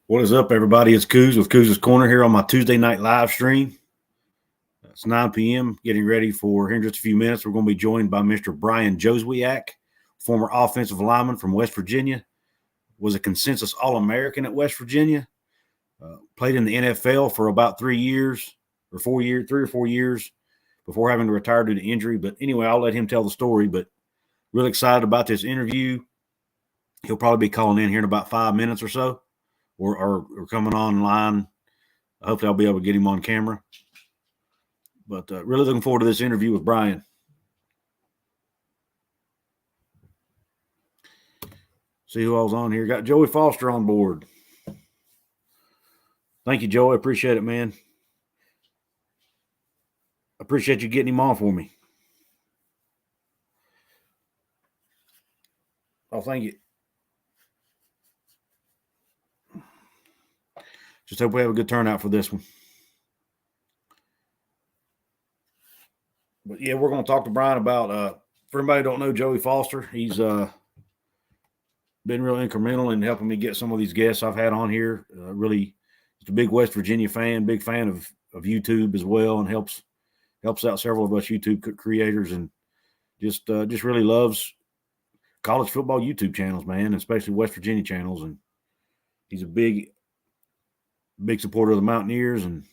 What is up, everybody? It's Couz with Couz's Corner here on my Tuesday night live stream. It's 9 p.m. Getting ready for here in just a few minutes. We're going to be joined by Mr. Brian Jozwiak, former offensive lineman from West Virginia. Was a consensus All-American at West Virginia. Played in the NFL for about 3 years or 4 years, 3 or 4 years before having to retire due to injury. But anyway, I'll let him tell the story. But really excited about this interview. He'll probably be calling in here in about 5 minutes or so. Or coming online. Hopefully I'll be able to get him on camera. But really looking forward to this interview with Brian. See who all's on here. Got Joey Foster on board. Thank you, Joey. Appreciate it, man. Appreciate you getting him on for me. Oh, thank you. Just hope we have a good turnout for this one. But yeah, we're going to talk to Brian about, for anybody who don't know Joey Foster, he's been real incremental in helping me get some of these guests I've had on here. Really, he's a big West Virginia fan, big fan of YouTube as well, and helps out several of us YouTube creators, and just really loves college football YouTube channels, man, especially West Virginia channels. And he's a big supporter of the Mountaineers, and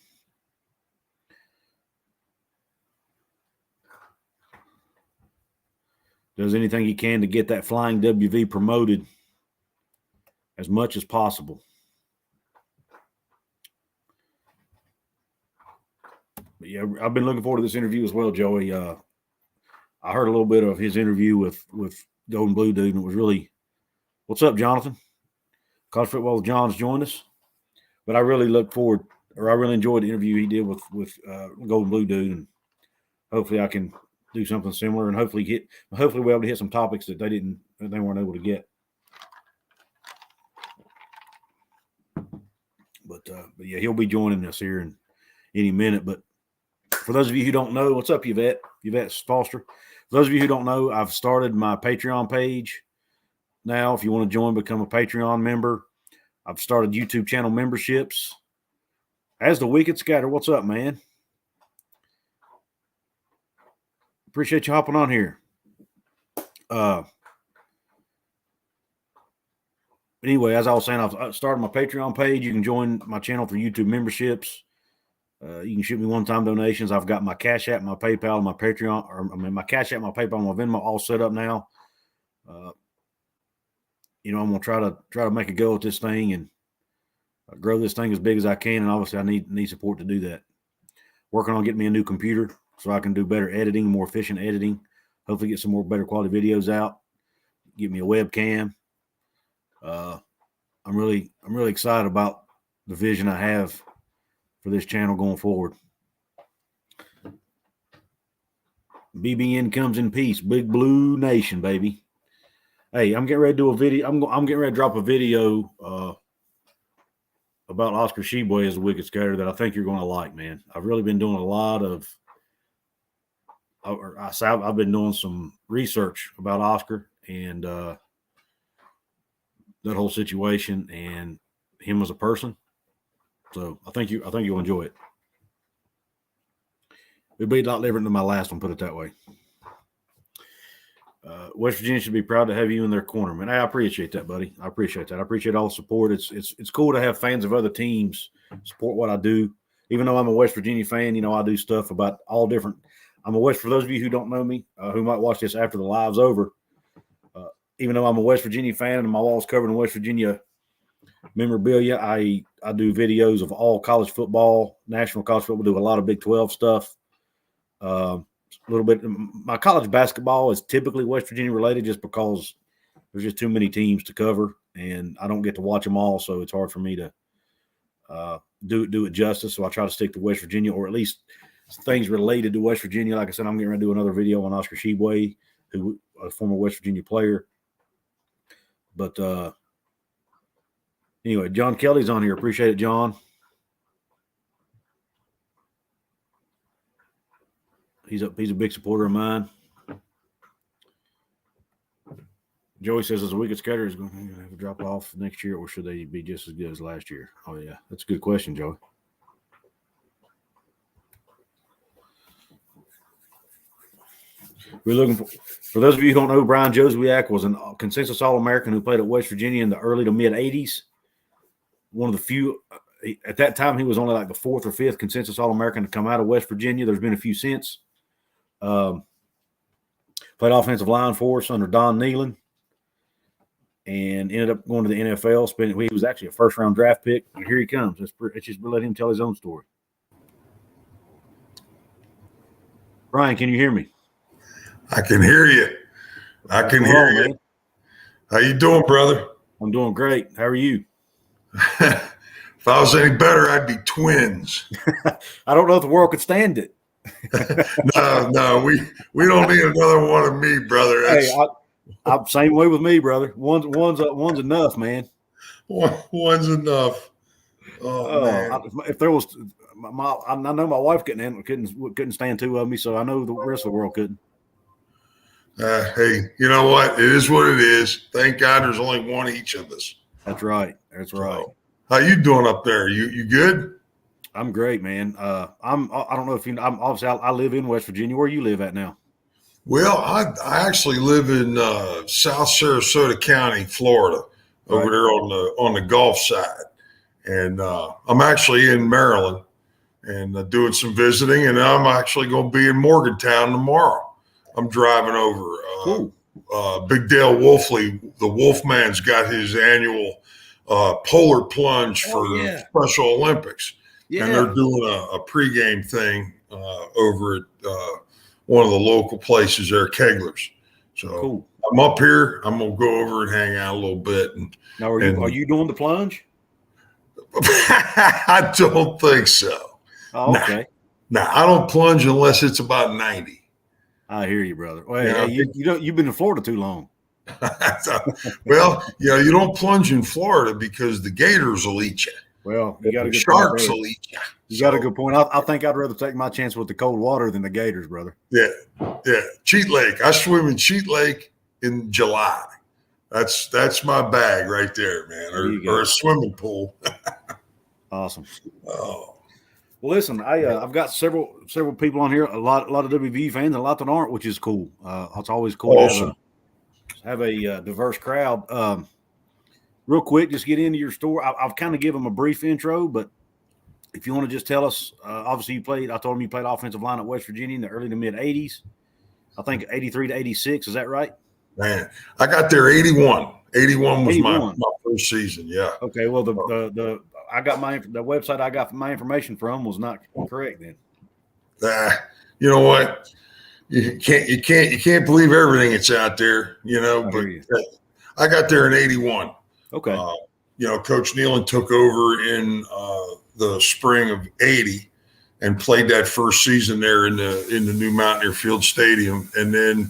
does anything he can to get that Flying WV promoted as much as possible. But yeah, I've been looking forward to this interview as well, Joey. I heard a little bit of his interview with Golden Blue Dude, and it was really, what's up, Jonathan? College Football with John's joined us. But I really enjoyed the interview he did with Golden Blue Dude, and hopefully I can do something similar, and hopefully we'll be able to hit some topics that they weren't able to get. But yeah, he'll be joining us here in any minute. But for those of you who don't know, what's up, Yvette Foster? For those of you who don't know, I've started my Patreon page now. If you want to join, become a Patreon member. I've started YouTube channel memberships. As the Wicked Scatter, what's up, man? Appreciate you hopping on here. Anyway, as I was saying, I've started my Patreon page. You can join my channel for YouTube memberships. You can shoot me one-time donations. I've got my Cash App, my PayPal, my Patreon, my Cash App, my PayPal, my Venmo all set up now. I'm gonna try to make a go at this thing and grow this thing as big as I can. And obviously, I need support to do that. Working on getting me a new computer so I can do better editing, more efficient editing. Hopefully, get some more better quality videos out. Get me a webcam. I'm really excited about the vision I have for this channel going forward. BBN comes in peace. Big Blue Nation, baby. Hey, I'm getting ready to do a video. I'm getting ready to drop a video about Oscar Tshiebwe as a Wicked Scatter that I think you're going to like, man. I've really been doing a lot of I've been doing some research about Oscar and that whole situation and him as a person. So I think you'll enjoy it. It'll be a lot different than my last one, put it that way. West Virginia should be proud to have you in their corner, man. I appreciate that, buddy. I appreciate that. I appreciate all the support. It's cool to have fans of other teams support what I do. Even though I'm a West Virginia fan, I do stuff about all different. For those of you who don't know me, who might watch this after the live's over, even though I'm a West Virginia fan and my wall's covered in West Virginia memorabilia, I do videos of all college football, national college football, do a lot of Big 12 stuff. A little bit. My college basketball is typically West Virginia related just because there's just too many teams to cover and I don't get to watch them all. So it's hard for me to do it justice. So I try to stick to West Virginia, or at least things related to West Virginia. Like I said, I'm getting ready to do another video on Oscar Tshiebwe, who a former West Virginia player. But anyway, John Kelly's on here. Appreciate it, John. He's a big supporter of mine. Joey says, as a wicket scatter is going to have to drop off next year, or should they be just as good as last year? Oh, yeah. That's a good question, Joey. We're looking for those of you who don't know, Brian Jozwiak was a consensus All-American who played at West Virginia in the early to mid-'80s. One of the few at that time, he was only like the fourth or fifth consensus All-American to come out of West Virginia. There's been a few since. Played offensive line for us under Don Nealon and ended up going to the NFL. He was actually a first-round draft pick, and here he comes. Let's just let him tell his own story. Brian, can you hear me? I can hear you. I can hear you. Man. How you doing, brother? I'm doing great. How are you? If I was any better, I'd be twins. I don't know if the world could stand it. No, we don't need another one of me, brother. Hey, I'm same way with me, brother. One's enough, man. One's enough. Oh man. If there was, I know my wife couldn't stand two of me, so I know the rest of the world couldn't. Hey, you know what? It is what it is. Thank God, there's only one each of us. That's right. That's right. How you doing up there? You good? I'm great, man. I don't know if you know, I live in West Virginia. Where you live at now? Well, I actually live in South Sarasota County, Florida, over there on the Gulf side. And I'm actually in Maryland and doing some visiting, and I'm actually going to be in Morgantown tomorrow. I'm driving over. Cool. Big Dale Wolfley, the Wolfman's got his annual polar plunge for Special Olympics. Yeah. And they're doing a pregame thing over at one of the local places there, Kegler's. So cool. I'm up here. I'm going to go over and hang out a little bit. Now, are you doing the plunge? I don't think so. Oh, okay. Nah, I don't plunge unless it's about 90. I hear you, brother. Well, you've been in Florida too long. Well, you don't plunge in Florida because the gators will eat you. Well, you got a good sharks will eat you. You got a good point. I think I'd rather take my chance with the cold water than the gators, brother. Yeah. Cheat Lake. I swim in Cheat Lake in July. That's my bag right there, man. Or a swimming pool. Awesome. Oh. Well, listen, I've got several people on here, a lot of WV fans, and a lot that aren't, which is cool. It's always cool to have a diverse crowd. Real quick, just get into your story. I've kind of given them a brief intro, but if you want to just tell us, obviously I told them you played offensive line at West Virginia in the early to mid 80s. I think 83 to 86. Is that right? Man, I got there 81. 81 was my first season. Yeah. Okay. Well, the website I got my information from was not correct then. You know what? You can't believe everything that's out there, but I got there in 81. Okay. Coach Nealon took over in the spring of 80 and played that first season there in the new Mountaineer Field Stadium. And then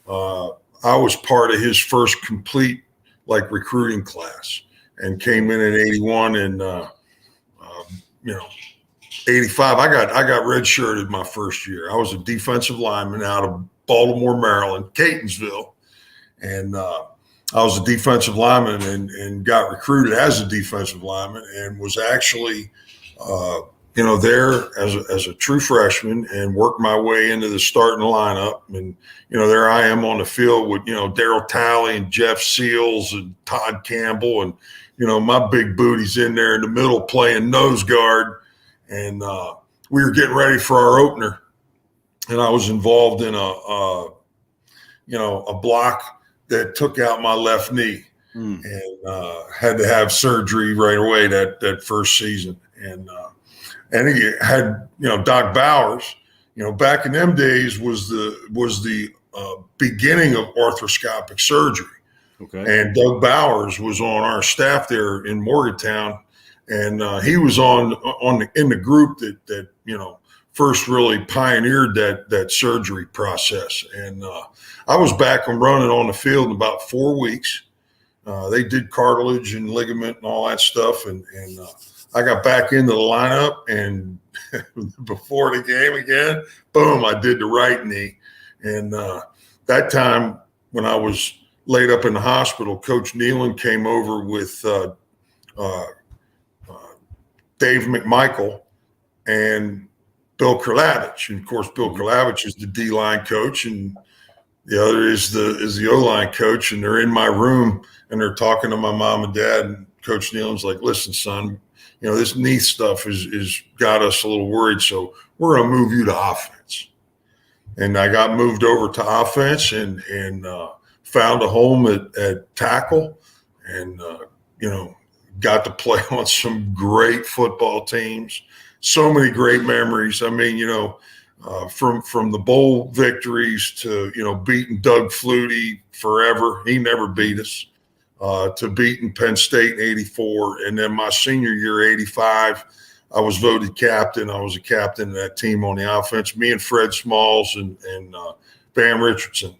I was part of his first complete recruiting class and came in 81 and 85. I got redshirted my first year. I was a defensive lineman out of Baltimore, Maryland, Catonsville. And I was a defensive lineman and got recruited as a defensive lineman and was actually, there as a true freshman and worked my way into the starting lineup. And, there I am on the field with, Darryl Talley and Jeff Seals and Todd Campbell. And, my big booty's in there in the middle playing nose guard. And we were getting ready for our opener. And I was involved in a block that took out my left knee and had to have surgery right away that first season. And he had, Doc Bowers, back in them days was the beginning of arthroscopic surgery. Okay. And Doug Bowers was on our staff there in Morgantown. And he was in the group that first really pioneered that surgery process. And I was back and running on the field in about 4 weeks. They did cartilage and ligament and all that stuff. And I got back into the lineup, and before the game again, boom, I did the right knee. And that time when I was laid up in the hospital, Coach Nealon came over with Dave McMichael and Bill Kurlavich. And of course, Bill Kurlavich is the D-line coach, and the other is the O-line coach. And they're in my room and they're talking to my mom and dad. And Coach Nealon's like, "Listen, son, this knee stuff is got us a little worried. So we're going to move you to offense." And I got moved over to offense and found a home at tackle, and got to play on some great football teams. So many great memories. I mean, from the bowl victories to beating Doug Flutie forever. He never beat us. To beating Penn State in '84, and then my senior year '85. I was voted captain. I was a captain of that team on the offense. Me and Fred Smalls and Bam Richardson,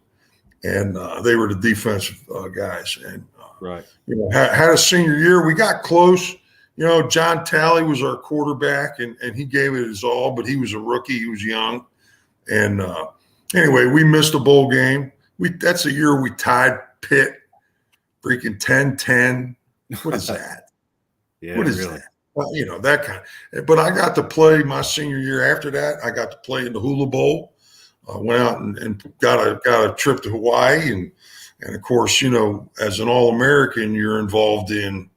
and they were the defensive guys. And right, had a senior year. We got close. John Talley was our quarterback, and he gave it his all. But he was a rookie. He was young. And anyway, we missed a bowl game. That's the year we tied Pitt, freaking 10-10. What is that? Yeah, what is really? that? Well, that kind of, but I got to play my senior year after that. I got to play in the Hula Bowl. I went out and got a trip to Hawaii. And of course, as an All-American, you're involved in,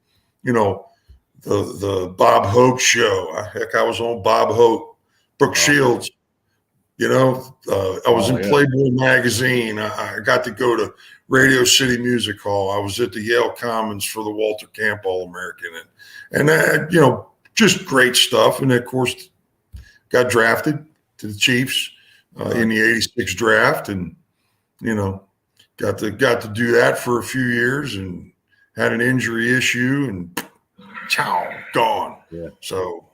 the Bob Hope show. Heck, I was on Bob Hope, Brooke Shields. I was in Playboy magazine. I got to go to Radio City Music Hall. I was at the Yale Commons for the Walter Camp All-American, and just great stuff. And of course, got drafted to the Chiefs in the '86 draft, and got to do that for a few years, and had an injury issue, and gone. Yeah. So,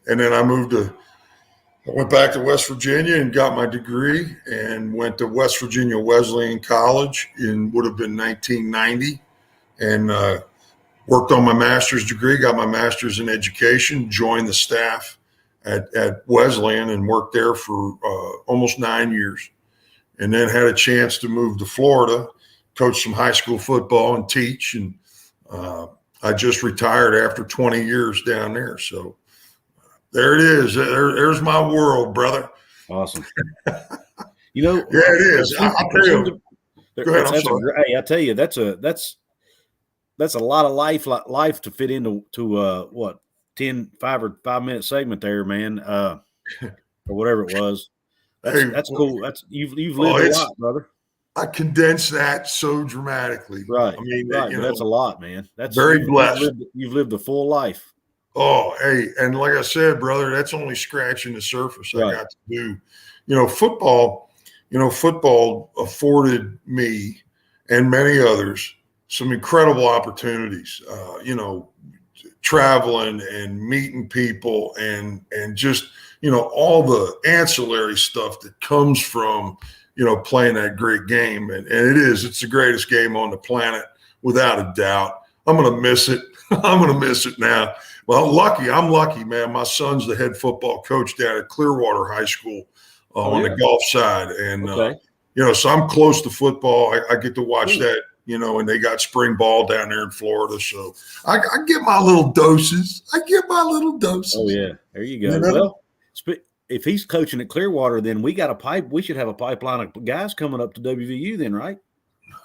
and then I went back to West Virginia and got my degree, and went to West Virginia Wesleyan College would have been 1990, and worked on my master's degree, got my master's in education, joined the staff at Wesleyan and worked there for almost 9 years, and then had a chance to move to Florida, coach some high school football and teach. And I just retired after 20 years down there. So there it is. There's my world, brother. Awesome. Yeah, it is. I'll tell you. Go ahead. I'm sorry. Hey, I tell you, that's a lot of life to fit into what 5 minute segment there, man, or whatever it was. That's cool. You've lived a lot, brother. I condensed that so dramatically. Right. I mean, right. That's a lot, man. That's very blessed. You've lived a full life. Oh, hey, and like I said, brother, that's only scratching the surface. Right. I got to do, football. Football afforded me and many others some incredible opportunities. Traveling and meeting people and just all the ancillary stuff that comes from playing that great game. And it's the greatest game on the planet without a doubt. I'm gonna miss it. I'm gonna miss it now. Well, I'm lucky, man. My son's the head football coach down at Clearwater High School on the golf side, and so I'm close to football. I get to watch that. And they got spring ball down there in Florida. So I get my little doses. Oh, yeah. There you go. Well, if he's coaching at Clearwater, then we should have a pipeline of guys coming up to WVU then, right?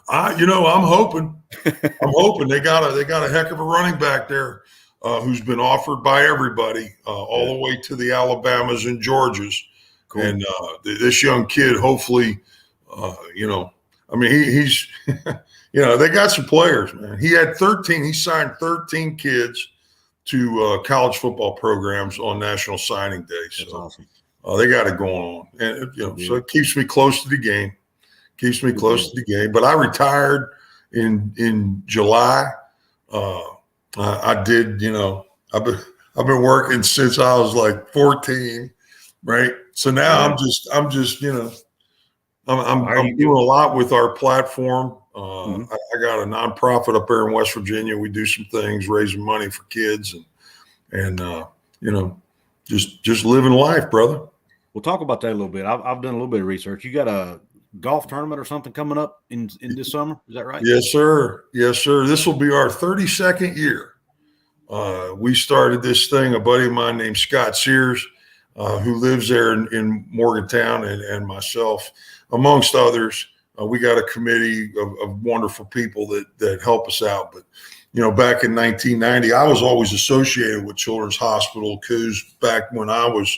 I'm hoping. They got a heck of a running back there who's been offered by everybody all the way to the Alabamas and Georgias. Cool. And this young kid, hopefully, he's they got some players, man. He signed 13 kids to college football programs on National Signing Day. So that's awesome. They got it going on. And, so it keeps me close to the game. But I retired in July. I did, I've been working since I was like 14, right? So now I'm just, I'm doing a lot with our platform. I got a nonprofit up there in West Virginia. We do some things, raising money for kids and just living life, brother. We'll talk about that a little bit. I've done a little bit of research. You got golf tournament or something coming up in this summer. Is that right? Yes, sir. Yes, sir. This will be our 32nd year. We started this thing, a buddy of mine named Scott Sears, who lives there in Morgantown, and myself, amongst others. We got a committee of wonderful people that help us out. But, back in 1990, I was always associated with Children's Hospital Couz back when I was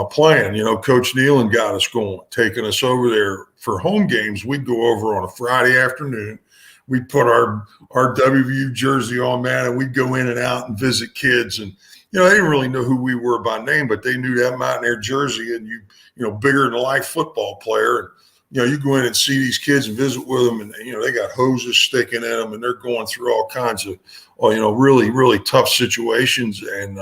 playing. Coach Nealon got us going, taking us over there for home games. We'd go over on a Friday afternoon. We'd put our WVU jersey on, man, and we'd go in and out and visit kids. And, they didn't really know who we were by name, but they knew that Mountaineer jersey and bigger than a life football player. And, you go in and see these kids and visit with them, and, they got hoses sticking in them, and they're going through all kinds of, really, really tough situations. And,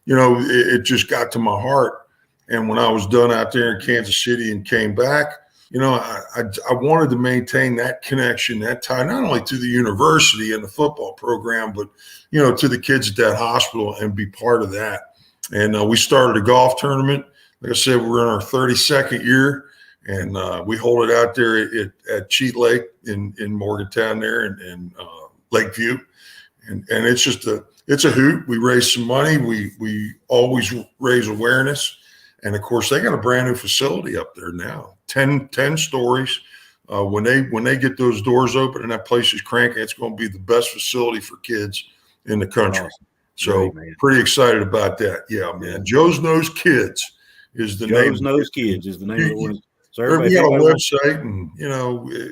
it just got to my heart. And when I was done out there in Kansas City and came back, I wanted to maintain that connection, that tie, not only to the university and the football program, but, to the kids at that hospital and be part of that. And we started a golf tournament. Like I said, we're in our 32nd year, and we hold it out there at Cheat Lake in Morgantown there in Lakeview. And it's just it's a hoot. We raise some money. We always raise awareness. And, of course, they got a brand new facility up there now, 10 stories. When they get those doors open and that place is cranking, it's going to be the best facility for kids in the country. Awesome. So Great, pretty excited about that. Yeah, man. Joe's Knows Kids is the name. Joe's Knows Kids is the name of the one. So we got a website, and,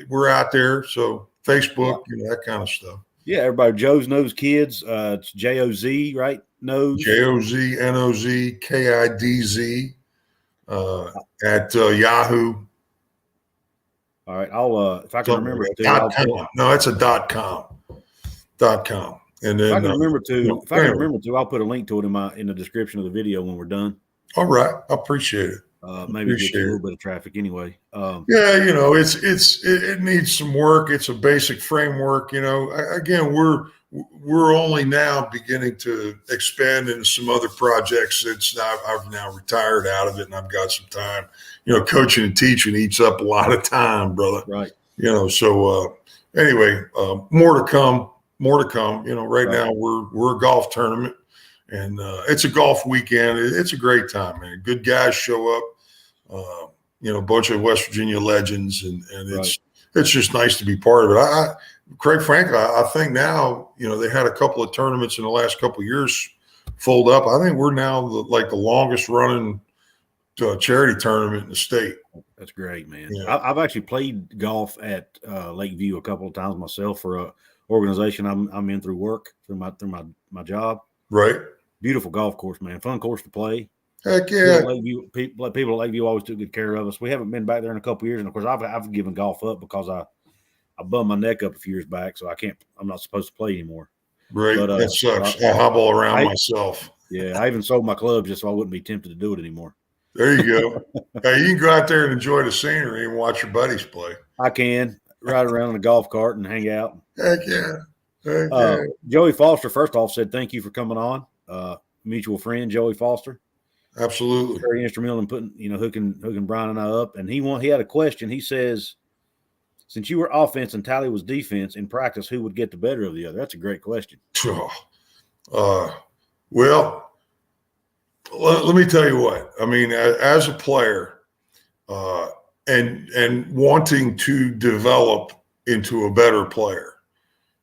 we're out there. So Facebook, that kind of stuff. Yeah, everybody, Joe's Knows Kids. It's Joz, right? Knows. JOZNOZ KIDZ at Yahoo. All right, I'll if I can remember it. No, it's a .com. And then if I can remember to, I'll put a link to it in the description of the video when we're done. All right, I appreciate it. Maybe get a little bit of traffic anyway. It needs some work. It's a basic framework. Again, we're only now beginning to expand into some other projects. I've now retired out of it, and I've got some time. Coaching and teaching eats up a lot of time, brother. Right. So anyway, more to come. Right now we're a golf tournament, and it's a golf weekend. It's a great time, man. Good guys show up. A bunch of West Virginia legends, and it's just nice to be part of it. Craig, frankly, I think now, they had a couple of tournaments in the last couple of years fold up. I think we're now the longest running charity tournament in the state. That's great, man. Yeah. I've actually played golf at Lakeview a couple of times myself for a organization I'm in through work, through my job. Right. Beautiful golf course, man. Fun course to play. Heck yeah. People at Lakeview always took good care of us. We haven't been back there in a couple of years, and of course I've given golf up because I bummed my neck up a few years back, so I'm not supposed to play anymore. Right. But, that sucks. I hobble around myself. Yeah, I even sold my clubs just so I wouldn't be tempted to do it anymore. There you go. Hey, you can go out there and enjoy the scenery and watch your buddies play. I can ride around in a golf cart and hang out. Heck yeah. Joey Foster, first off, said thank you for coming on. Mutual friend Joey Foster. Absolutely. Very instrumental in putting, hooking Brian and I up. And he had a question. He says, since you were offense and Tally was defense in practice, who would get the better of the other? That's a great question. Well, let me tell you what. I mean, as a player, and wanting to develop into a better player,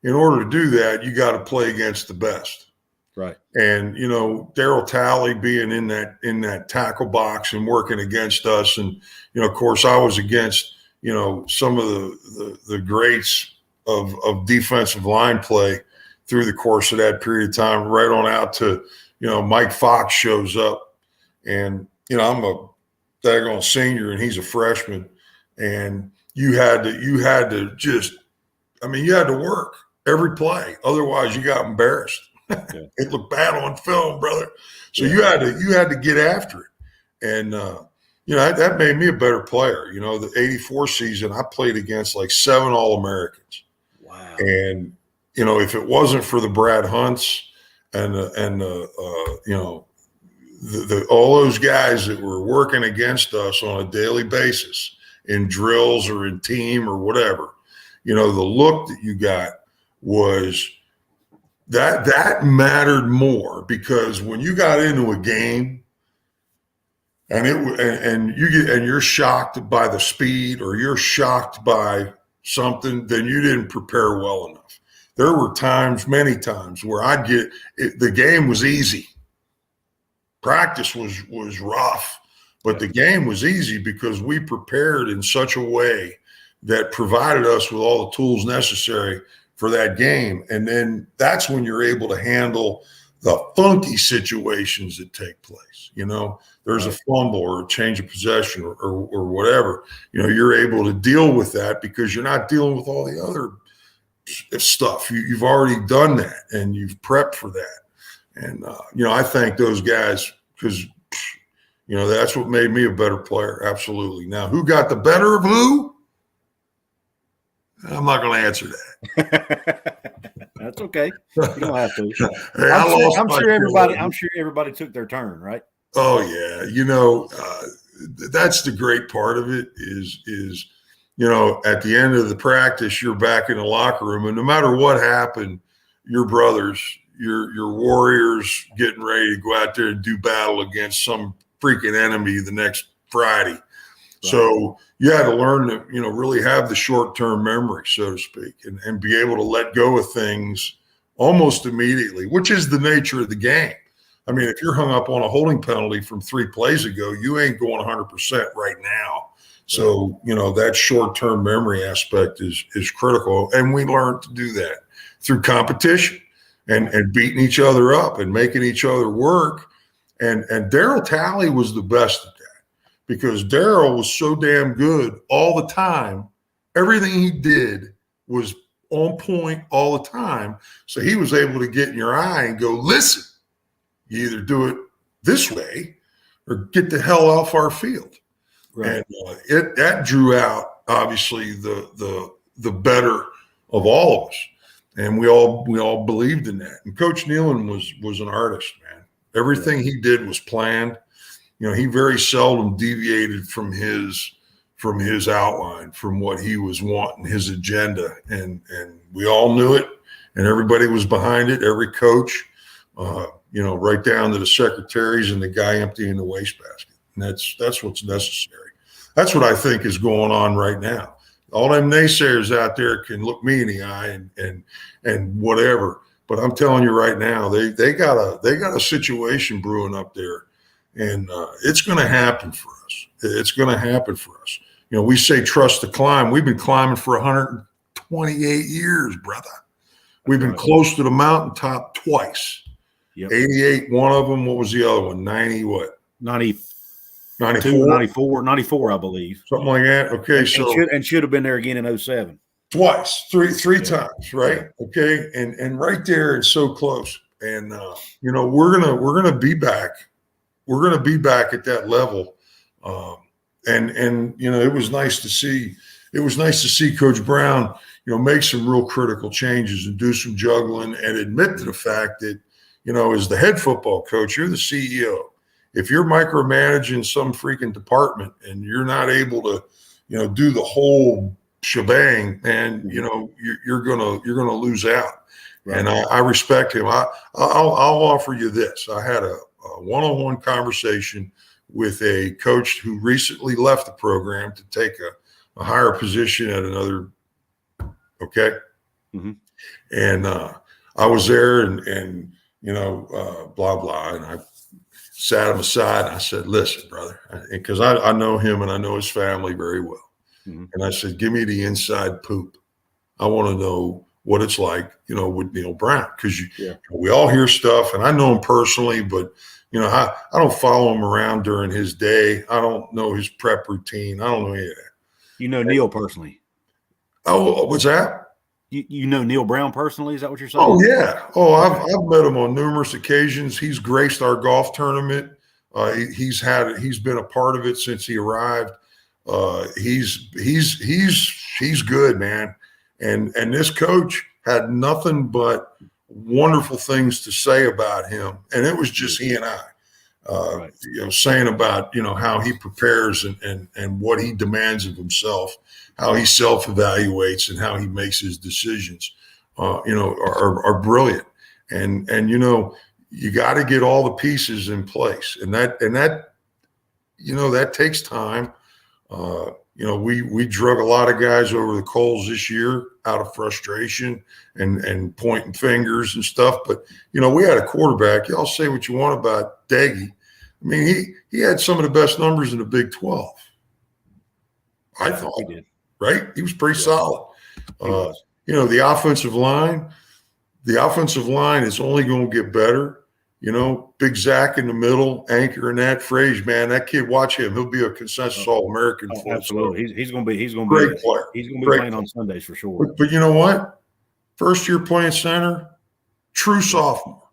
in order to do that, you got to play against the best. Right. And, Daryl Talley being in that tackle box and working against us. And, of course, I was against, some of the greats of defensive line play through the course of that period of time, right on out to, Mike Fox shows up. And, I'm a daggone senior and he's a freshman. And you had to just, you had to work every play. Otherwise, you got embarrassed. Yeah. It looked bad on film, brother. So you had to get after it. And, that made me a better player. The 84 season, I played against like 7 All-Americans. Wow. And, if it wasn't for the Brad Hunts and all those guys that were working against us on a daily basis in drills or in team or whatever. The look that you got was that mattered more, because when you got into a game and you're shocked by the speed, or you're shocked by something, then you didn't prepare well enough. There were many times where the game was easy. Practice was rough, but the game was easy because we prepared in such a way that provided us with all the tools necessary for that game. And then that's when you're able to handle the funky situations that take place. There's a fumble or a change of possession or whatever. You're able to deal with that because you're not dealing with all the other stuff. You've already done that and you've prepped for that. And, I thank those guys because, that's what made me a better player. Absolutely. Now, who got the better of who? I'm not going to answer that. That's okay. You don't have to. Hey, I'm sure everybody took their turn, right? Oh yeah. That's the great part of it is at the end of the practice, you're back in the locker room, and no matter what happened, your brothers, your warriors getting ready to go out there and do battle against some freaking enemy the next Friday. Right. So you had to learn to, really have the short-term memory, so to speak, and be able to let go of things almost immediately, which is the nature of the game. I mean, if you're hung up on a holding penalty from 3 plays ago, you ain't going 100% right now. So, that short-term memory aspect is critical. And we learned to do that through competition and beating each other up and making each other work. And Darryl Talley was the best at that, because Darryl was so damn good all the time. Everything he did was on point all the time. So he was able to get in your eye and go, listen, you either do it this way or get the hell off our field. Right. And that drew out, obviously, the better of all of us. And we all believed in that. And Coach Nealon was an artist, man. Everything he did was planned. He very seldom deviated from his outline, from what he was wanting, his agenda. And we all knew it, and everybody was behind it, every coach, right down to the secretaries and the guy emptying the wastebasket. And that's what's necessary. That's what I think is going on right now. All them naysayers out there can look me in the eye and whatever. But I'm telling you right now, they got a situation brewing up there, and it's going to happen for us. It's going to happen for us. We say trust the climb. We've been climbing for 128 years, brother. We've been close to the mountaintop twice. Yep. 88, one of them. What was the other one? 90 what? 94, I believe. Something like that. Okay. And should have been there again in 07. Twice, three times, right? Okay. And right there, it's so close. And we're gonna be back. We're gonna be back at that level. And it was nice to see. It was nice to see Coach Brown, make some real critical changes and do some juggling and admit to the fact that, as the head football coach, you're the CEO. If you're micromanaging some freaking department and you're not able to, do the whole shebang, and you're gonna lose out. Right. And I respect him. I'll offer you this. I had a one-on-one conversation with a coach who recently left the program to take a higher position at another. Okay. Mm-hmm. And I was there and blah, blah. And I sat him aside and I said, listen, brother, because I know him and I know his family very well. Mm-hmm. And I said, give me the inside poop. I want to know what it's like, with Neal Brown, because we all hear stuff, and I know him personally, but I don't follow him around during his day. I don't know his prep routine. I don't know any of that. You know Neal personally? Oh, what's that? You know Neal Brown personally? Is that what you're saying? Oh yeah. Oh, I've met him on numerous occasions. He's graced our golf tournament. He's been a part of it since he arrived. He's good, man. And this coach had nothing but wonderful things to say about him. And it was just he and I. Right. Saying about, how he prepares and what he demands of himself, how he self-evaluates and how he makes his decisions, are brilliant. And you got to get all the pieces in place. And that takes time. We drug a lot of guys over the coals this year out of frustration and pointing fingers and stuff. But, we had a quarterback. Y'all say what you want about Daggy. I mean, he had some of the best numbers in the Big 12. I thought he did. Right? He was pretty solid. Was. The offensive line is only going to get better. Big Zach in the middle, anchoring that phrase, man. That kid, watch him. He'll be a consensus All-American. Absolutely. He's going to be great player. He's going to be playing on Sundays for sure. But you know what? First year playing center, true sophomore,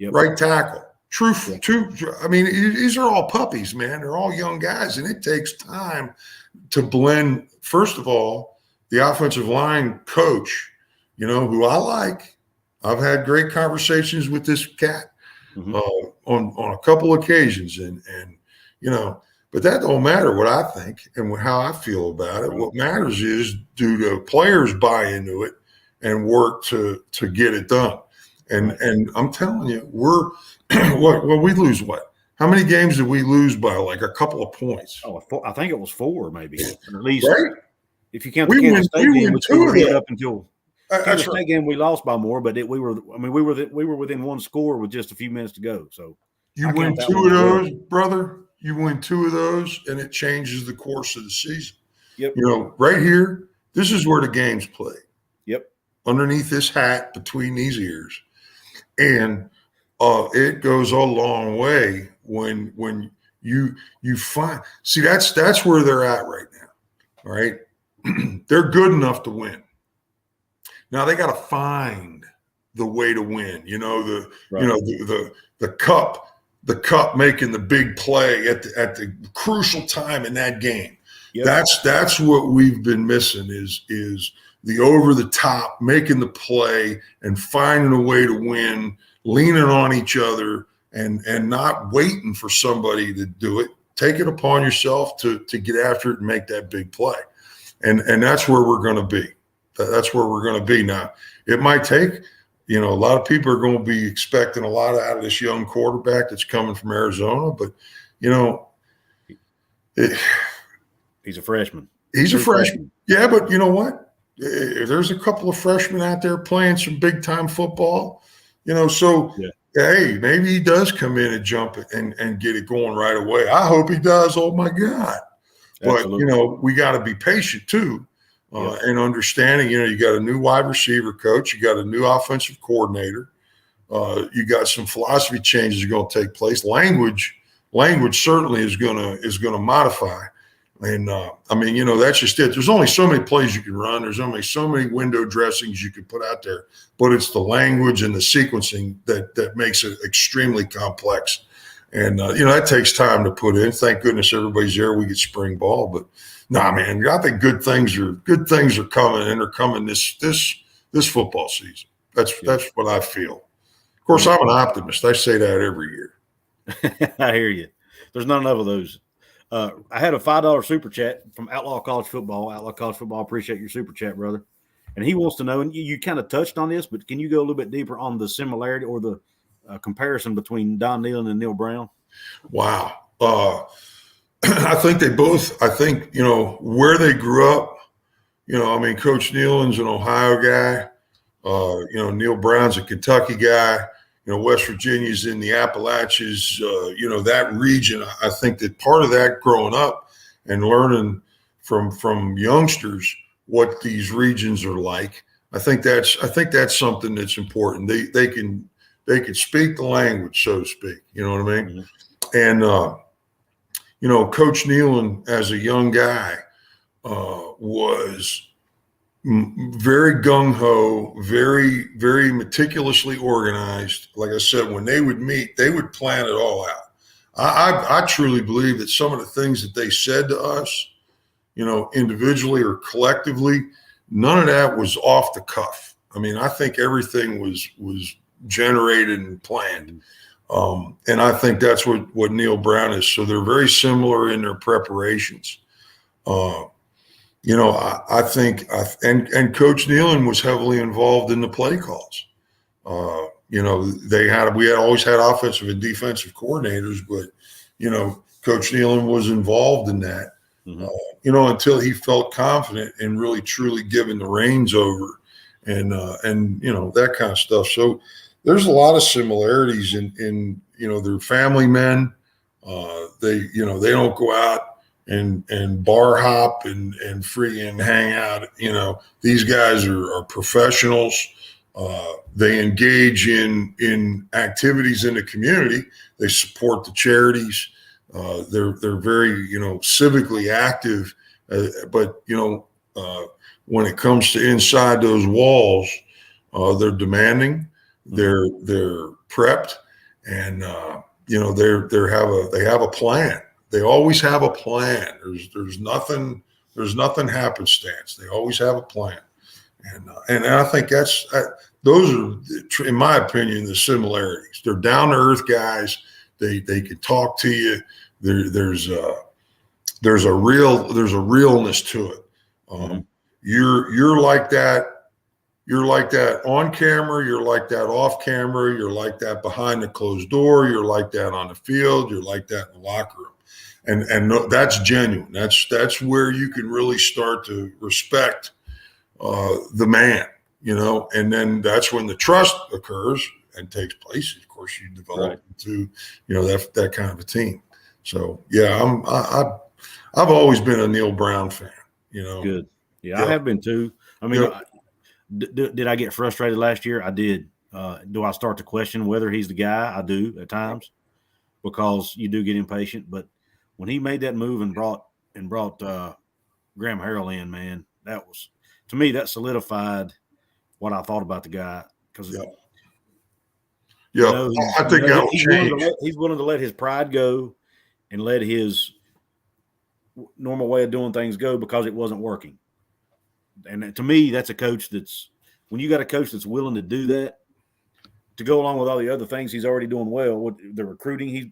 right tackle, true. I mean, these are all puppies, man. They're all young guys, and it takes time to blend. First of all, the offensive line coach, who I like. I've had great conversations with this cat. On a couple occasions, and but that don't matter what I think and how I feel about it. What matters is, do the players buy into it and work to get it done? And I'm telling you, we're we lose what? How many games did we lose by like a couple of points? I think it was 4, maybe, or at least. Right? If you count the Kansas State game, which we were good up until. That's State game we lost by more, but we were within one score with just a few minutes to go. So you win 2 of those, brother. You win 2 of those, and it changes the course of the season. Yep. Right here, this is where the game's played. Yep. Underneath this hat, between these ears, and it goes a long way when you find. See, that's where they're at right now. All right, they're good enough to win. Now they got to find the way to win. The cup making the big play at the crucial time in that game. Yep. That's what we've been missing is the over the top, making the play and finding a way to win, leaning on each other and not waiting for somebody to do it. Take it upon yourself to get after it and make that big play. And that's where we're going to be. That's where we're going to be now. It might take, a lot of people are going to be expecting a lot out of this young quarterback that's coming from Arizona, but he's a freshman. He's a freshman. Yeah, but you know what? There's a couple of freshmen out there playing some big time football. Hey, maybe he does come in and jump it and get it going right away. I hope he does. Oh my God! Absolutely. But we got to be patient too. And understanding, you got a new wide receiver coach, you got a new offensive coordinator, you got some philosophy changes are going to take place. Language certainly is going to modify, and that's just it. There's only so many plays you can run. There's only so many window dressings you can put out there, but it's the language and the sequencing that makes it extremely complex. And that takes time to put in. Thank goodness everybody's there. We get spring ball, but. Nah, man, I think good things are coming, and they're coming this football season. That's what I feel. Of course, I'm an optimist. I say that every year. I hear you. There's not enough of those. I had a $5 super chat from Outlaw College Football. Outlaw College Football, appreciate your super chat, brother. And he wants to know, and you kind of touched on this, but can you go a little bit deeper on the similarity or the comparison between Don Nehlen and Neil Brown? Wow. I think where they grew up, Coach Nehlen's an Ohio guy. Neil Brown's a Kentucky guy. West Virginia's in the Appalachians. That region, I think that part of that growing up and learning from youngsters what these regions are like, I think that's something that's important. They can speak the language, so to speak. You know what I mean? Mm-hmm. And Coach Nehlen, as a young guy, was very gung-ho, very, very meticulously organized. Like I said, when they would meet, they would plan it all out. I truly believe that some of the things that they said to us, individually or collectively, none of that was off the cuff. I think everything was generated and planned. And I think that's what Neil Brown is. So they're very similar in their preparations. I think, and Coach Nealon was heavily involved in the play calls. We had always had offensive and defensive coordinators, but, Coach Nealon was involved in that, until he felt confident in really truly giving the reins over and that kind of stuff. So there's a lot of similarities in they're family men. They don't go out and bar hop and freaking hang out. These guys are professionals. They engage in activities in the community. They support the charities. They're very, civically active. But when it comes to inside those walls, they're demanding. They're prepped, and they have a plan. They always have a plan. There's nothing happenstance. They always have a plan, and I think those are, in my opinion, the similarities. They're down to earth guys. They can talk to you. There's a realness to it. You're like that. You're like that on camera. You're like that off camera. You're like that behind the closed door. You're like that on the field. You're like that in the locker room. And that's genuine. That's where you can really start to respect the man, and then that's when the trust occurs and takes place. Of course, you develop into, that kind of a team. So yeah, I've always been a Neil Brown fan. Good. Yeah, I have been too. I mean, did I get frustrated last year? I did. Do I start to question whether he's the guy? I do at times, because you do get impatient. But when he made that move and brought Graham Harrell in, man, that was, to me, that solidified what I thought about the guy. Because I think that'll change. He's willing to let his pride go and let his normal way of doing things go because it wasn't working. And to me, that's a coach when you got a coach that's willing to do that, to go along with all the other things he's already doing well, with the recruiting, he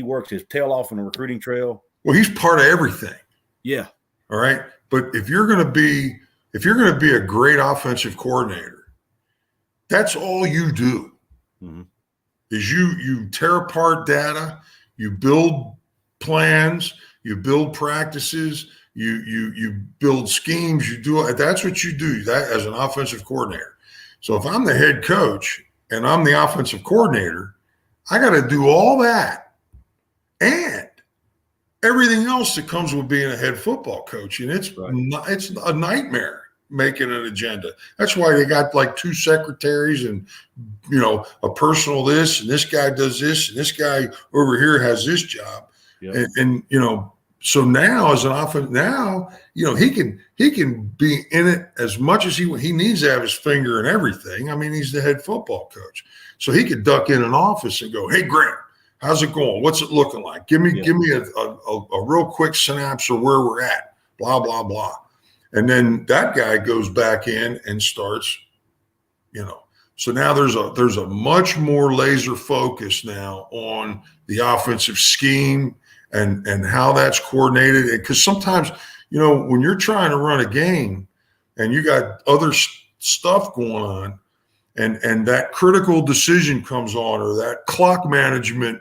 works his tail off on the recruiting trail. Well, he's part of everything. Yeah. All right. But if you're going to be a great offensive coordinator, that's all you do. Is you tear apart data, you build plans, you build practices, you build schemes, that's what you do that as an offensive coordinator. So if I'm the head coach and I'm the offensive coordinator, I got to do all that and everything else that comes with being a head football coach. And it's a nightmare making an agenda. That's why they got like 2 secretaries and, a personal this, and this guy does this, and this guy over here has this job. Yeah. And so now as an offense, he can be in it as much as he needs to have his finger in everything. I mean, he's the head football coach. So he could duck in an office and go, "Hey, Grant, how's it going? What's it looking like? Give me a real quick synapse of where we're at, blah, blah, blah." And then that guy goes back in and starts, So now there's a much more laser focus now on the offensive scheme and how that's coordinated. Because sometimes, when you're trying to run a game and you got other stuff going on, and that critical decision comes on, or that clock management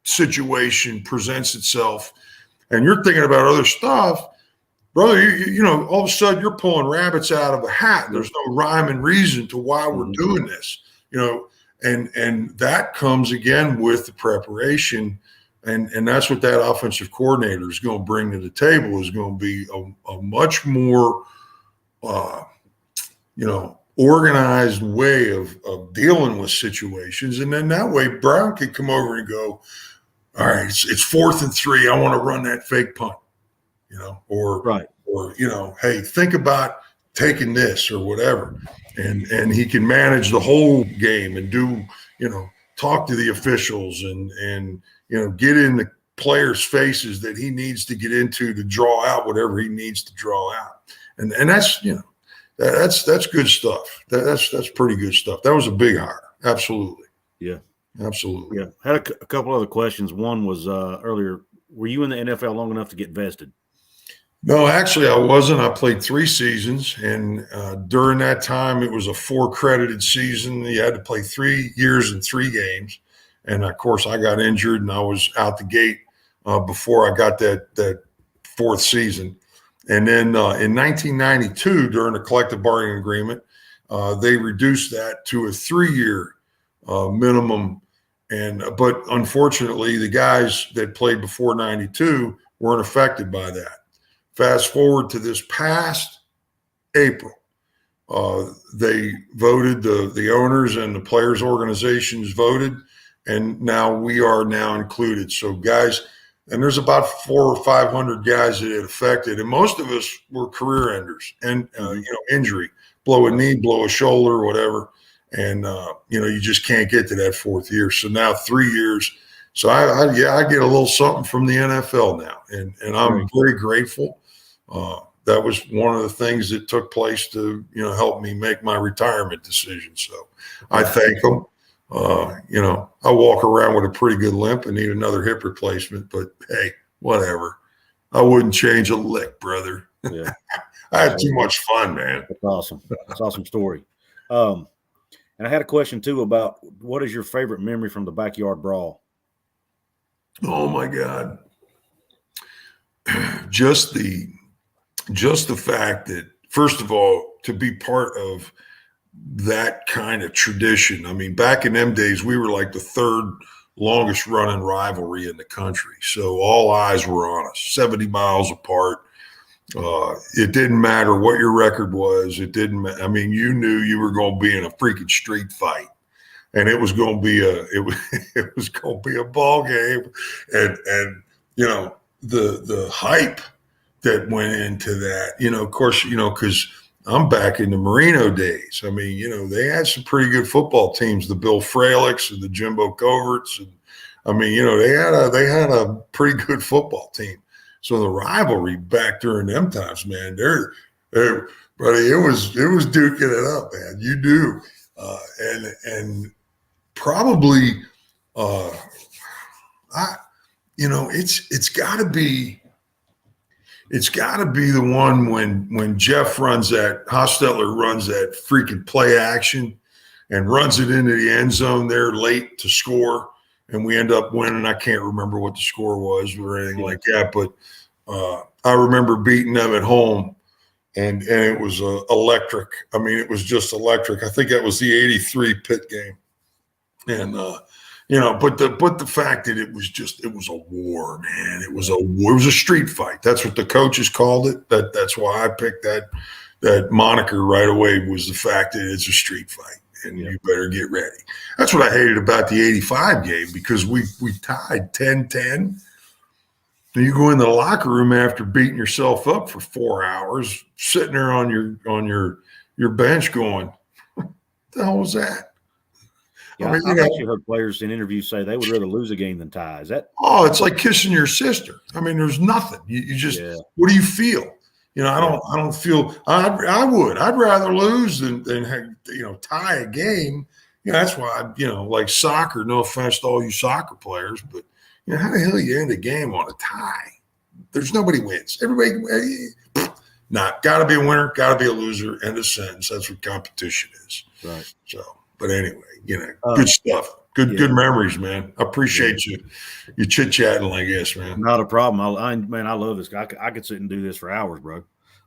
situation presents itself, and you're thinking about other stuff, brother, all of a sudden you're pulling rabbits out of a hat. There's no rhyme and reason to why we're doing this, and that comes again with the preparation. And that's what that offensive coordinator is going to bring to the table, is going to be a much more, organized way of dealing with situations. And then that way Brown can come over and go, "All right, it's 4th and 3. I want to run that fake punt," or "Hey, think about taking this," or whatever. And he can manage the whole game and do, talk to the officials and get in the players' faces that he needs to get into to draw out whatever he needs to draw out. And that's, that's good stuff. That's pretty good stuff. That was a big hire. Absolutely. Yeah. Absolutely. Yeah. Had a couple other questions. One was earlier, were you in the NFL long enough to get vested? No, actually, I wasn't. I played 3 seasons, and during that time, it was a 4 credited season. You had to play 3 years and 3 games, and of course, I got injured, and I was out the gate before I got that 4th season. And then in 1992, during the collective bargaining agreement, they reduced that to a 3-year minimum. But unfortunately, the guys that played before 92 weren't affected by that. Fast forward to this past April, they voted, the owners and the players' organizations voted, and now we are now included. So guys, and there's about 400 or 500 guys that it affected, and most of us were career enders and injury, blow a knee, blow a shoulder, whatever, and you just can't get to that 4th year. So now 3 years. So I get a little something from the NFL now, and I'm very grateful. That was one of the things that took place to, help me make my retirement decision. So I thank them. I walk around with a pretty good limp and need another hip replacement, but hey, whatever. I wouldn't change a lick, brother. Yeah. I had too much fun, man. That's awesome. That's an awesome story. And I had a question too about what is your favorite memory from the backyard brawl? Oh my God. Just the fact that, first of all, to be part of that kind of tradition. I mean, back in them days, we were like the 3rd longest running rivalry in the country. So all eyes were on us, 70 miles apart. It didn't matter what your record was. It didn't. I mean, you knew you were going to be in a freaking street fight, and it was going to be it was going to be a ball game, and the hype that went into that, of course, because I'm back in the Marino days. I mean, they had some pretty good football teams, the Bill Fralicks and the Jimbo Coverts. And I mean, they had a pretty good football team. So the rivalry back during them times, man, buddy, it was duking it up, man. You do. And probably, it's got to be the one when Jeff Hostetler runs that freaking play action and runs it into the end zone there late to score, and we end up winning. I can't remember what the score was or anything like that, but I remember beating them at home, and it was electric. I mean, it was just electric. I think that was the '83 Pitt game, and but the fact that it was a war, man. It was a street fight. That's what the coaches called it. That's why I picked that moniker right away, was the fact that it's a street fight, and you better get ready. That's what I hated about the '85 game, because we tied 10-10. And you go in the locker room after beating yourself up for 4 hours, sitting there on your bench going, "What the hell was that?" Yeah, I've actually heard players in interviews say they would rather lose a game than tie. Is that? Oh, it's like kissing your sister. I mean, there's nothing. You just, what do you feel? I don't feel. I'd rather lose than tie a game. That's why like soccer. No offense to all you soccer players, but how the hell you end a game on a tie? There's nobody wins. Everybody. Got to be a winner. Got to be a loser. End of sentence. That's what competition is. Right. So. But anyway, good stuff. Good memories, man. I appreciate you chit-chatting like this, man. Not a problem. I love this guy. I could sit and do this for hours, bro.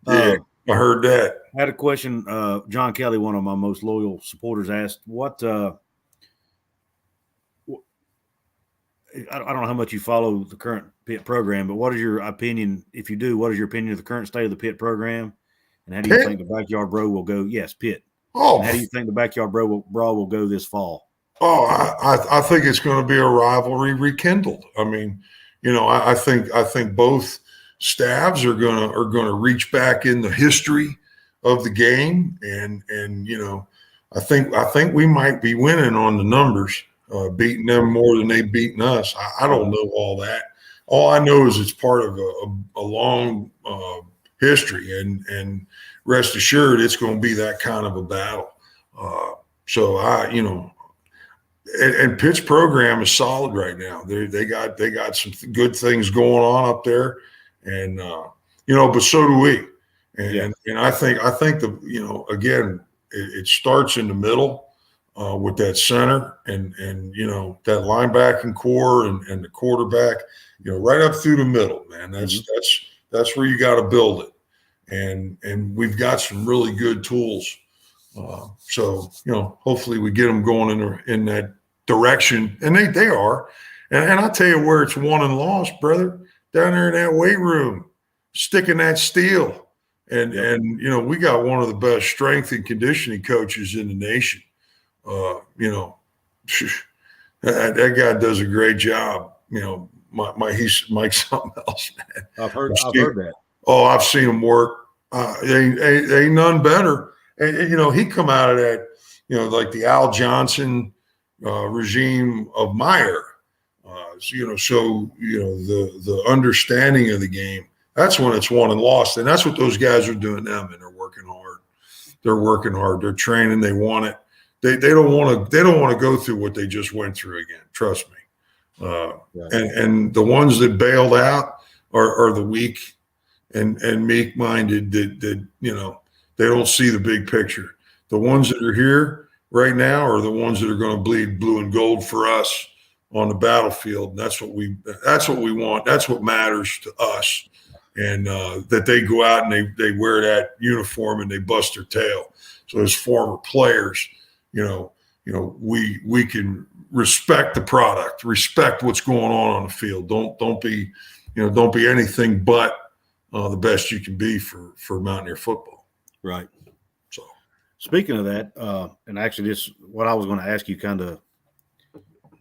Yeah, I heard that. I had a question. John Kelly, one of my most loyal supporters, asked, I don't know how much you follow the current Pitt program, but what is your opinion? If you do, what is your opinion of the current state of the Pitt program? And how do you think the Backyard Bro will go? Yes, Pitt. Oh, and how do you think the Backyard Brawl will go this fall? Oh, I think it's going to be a rivalry rekindled. I mean, I think both staffs are gonna reach back in the history of the game, and I think we might be winning on the numbers, beating them more than they've beaten us. I don't know all that. All I know is it's part of a long history, and rest assured, it's going to be that kind of a battle. So and Pitt's program is solid right now. They got some good things going on up there, and but so do we. And I think the again it starts in the middle with that center and that linebacking core and the quarterback, right up through the middle, man. That's where you got to build it, and we've got some really good tools. So hopefully we get them going in that direction, and they are. And I'll tell you where it's won and lost, brother, down there in that weight room, sticking that steel. And we got one of the best strength and conditioning coaches in the nation. That guy does a great job. He's Mike's something else, man. I've heard that. Oh, I've seen him work. They ain't none better. And he come out of that, like the Al Johnson regime of Meyer. The understanding of the game. That's when it's won and lost, and that's what those guys are doing now. And they're working hard. They're training. They want it. They don't want to go through what they just went through again. Trust me. And the ones that bailed out are the weak and meek-minded that they don't see the big picture. The ones that are here right now are the ones that are going to bleed blue and gold for us on the battlefield. And that's what we want. That's what matters to us. And that they go out and they wear that uniform and they bust their tail. So as former players, we can respect the product, respect what's going on the field. Don't be anything but the best you can be for Mountaineer football. Right. So speaking of that, and actually this what I was going to ask you kind of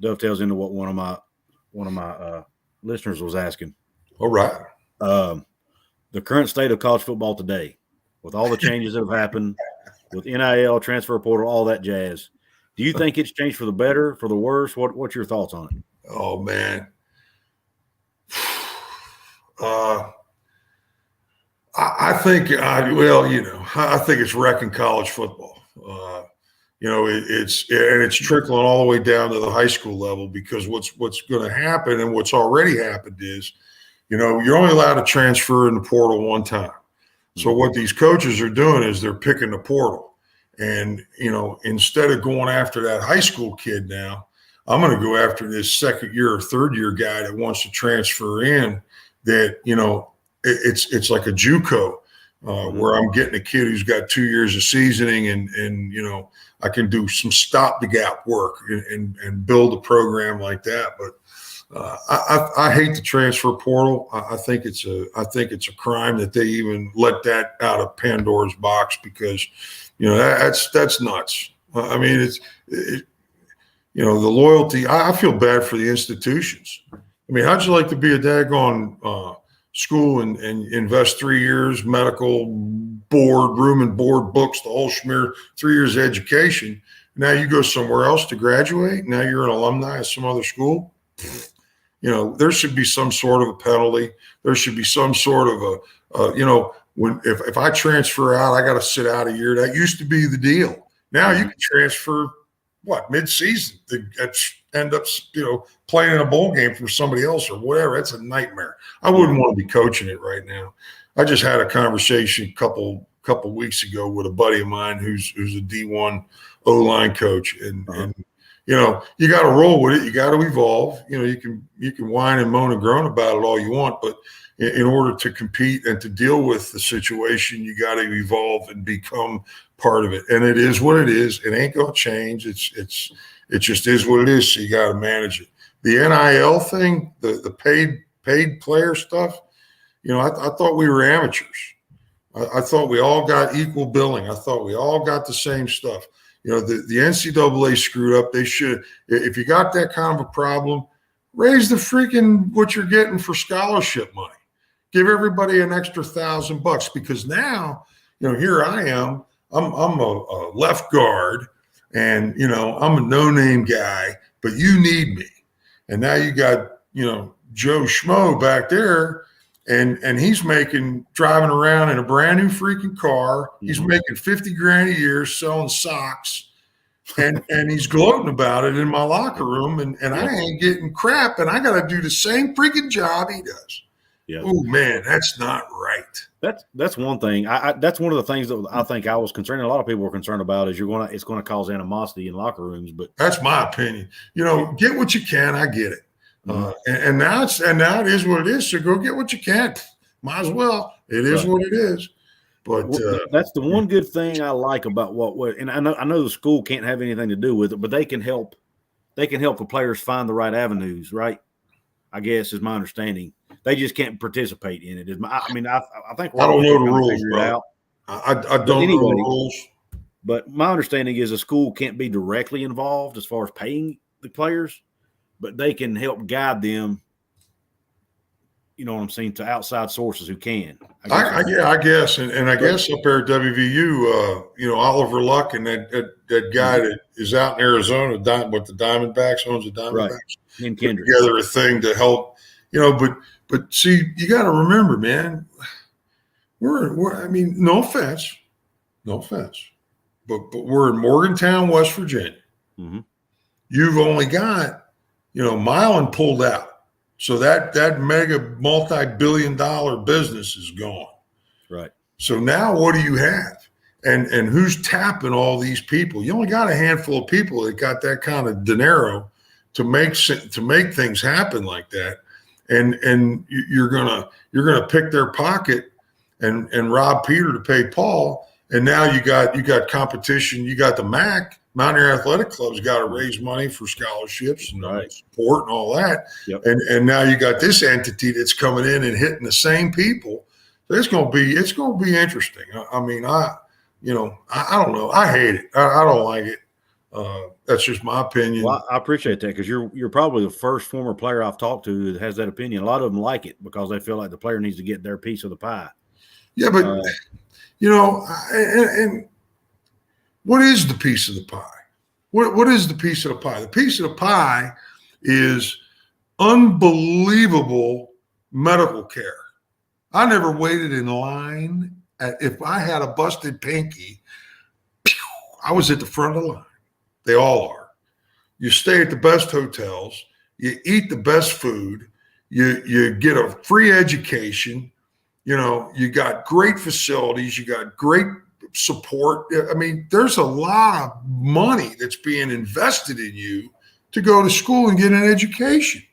dovetails into what one of my listeners was asking. All right. The current state of college football today, with all the changes that have happened, with NIL, transfer portal, all that jazz, do you think it's changed for the better, for the worse? What's your thoughts on it? Oh man, I think I think it's wrecking college football. It's trickling all the way down to the high school level, because what's going to happen and what's already happened is, you're only allowed to transfer in the portal one time. So what these coaches are doing is they're picking the portal. And, instead of going after that high school kid now, I'm going to go after this second year or third year guy that wants to transfer in that, it's like a JUCO where I'm getting a kid who's got 2 years of seasoning and I can do some stop the gap work and build a program like that. But I hate the transfer portal. I think it's a crime that they even let that out of Pandora's box, because that's nuts. I mean, the loyalty. I feel bad for the institutions. I mean, how'd you like to be a daggone school and invest 3 years, medical, board, room and board, books, the whole schmear, 3 years of education. Now you go somewhere else to graduate. Now you're an alumni of some other school. There should be some sort of a penalty. There should be some sort of if I transfer out, I got to sit out a year. That used to be the deal. Now you can transfer mid-season to end up playing in a bowl game for somebody else or whatever. That's a nightmare. I wouldn't want to be coaching it right now. I just had a conversation a couple weeks ago with a buddy of mine who's a D1 O-line coach, and you got to roll with it. You got to evolve. You can whine and moan and groan about it all you want, but in order to compete and to deal with the situation, you got to evolve and become part of it. And it is what it is. It ain't gonna change. It just is what it is. So you got to manage it. The NIL thing, the paid player stuff. I thought we were amateurs. I thought we all got equal billing. I thought we all got the same stuff. The NCAA screwed up. They should, if you got that kind of a problem, raise the freaking what you're getting for scholarship money. Give everybody an extra $1,000, because now, here I am. I'm a left guard, and I'm a no-name guy, but you need me. And now you got Joe Schmo back there, and he's driving around in a brand new freaking car. He's making $50,000 a year selling socks. and he's gloating about it in my locker room, and I ain't getting crap, and I got to do the same freaking job he does. Yeah. Oh man, that's not right. That's one thing. That's one of the things that I think I was concerned. A lot of people were concerned about is it's going to cause animosity in locker rooms. But that's my opinion. Get what you can. I get it. And now it is what it is. So go get what you can. Might as well. It is what it is. But that's the one good thing I like about and I know the school can't have anything to do with it, but they can help. They can help the players find the right avenues, right? I guess is my understanding. They just can't participate in it. I think I don't know the rules, bro. I don't know the rules. But my understanding is a school can't be directly involved as far as paying the players, but they can help guide them. You know what I'm saying, to outside sources who can. I guess, and I guess up there at WVU, Oliver Luck and that guy that is out in Arizona, with the Diamondbacks, owns the Diamondbacks, right. Put together a thing to help, But see, you got to remember, man, we're. I mean, no offense, but we're in Morgantown, West Virginia. Mm-hmm. You've only got, Milan pulled out. So that mega multi-billion-dollar business is gone. Right. So now what do you have? And who's tapping all these people? You only got a handful of people that got that kind of dinero to make things happen like that. And you're gonna pick their pocket and rob Peter to pay Paul. And now you got competition. You got the MAC. Mountaineer Athletic Club's got to raise money for scholarships and support and all that. Yep. And now you got this entity that's coming in and hitting the same people. So it's going to be interesting. I mean, I don't know. I hate it. I don't like it. That's just my opinion. Well, I appreciate that because you're probably the first former player I've talked to that has that opinion. A lot of them like it because they feel like the player needs to get their piece of the pie. Yeah, but and what is the piece of the pie? What is the piece of the pie? The piece of the pie is unbelievable medical care. I never waited in line. If I had a busted pinky, I was at the front of the line. They all are. You stay at the best hotels. You eat the best food. You get a free education. You got great facilities. You got great support. I mean, there's a lot of money that's being invested in you to go to school and get an education.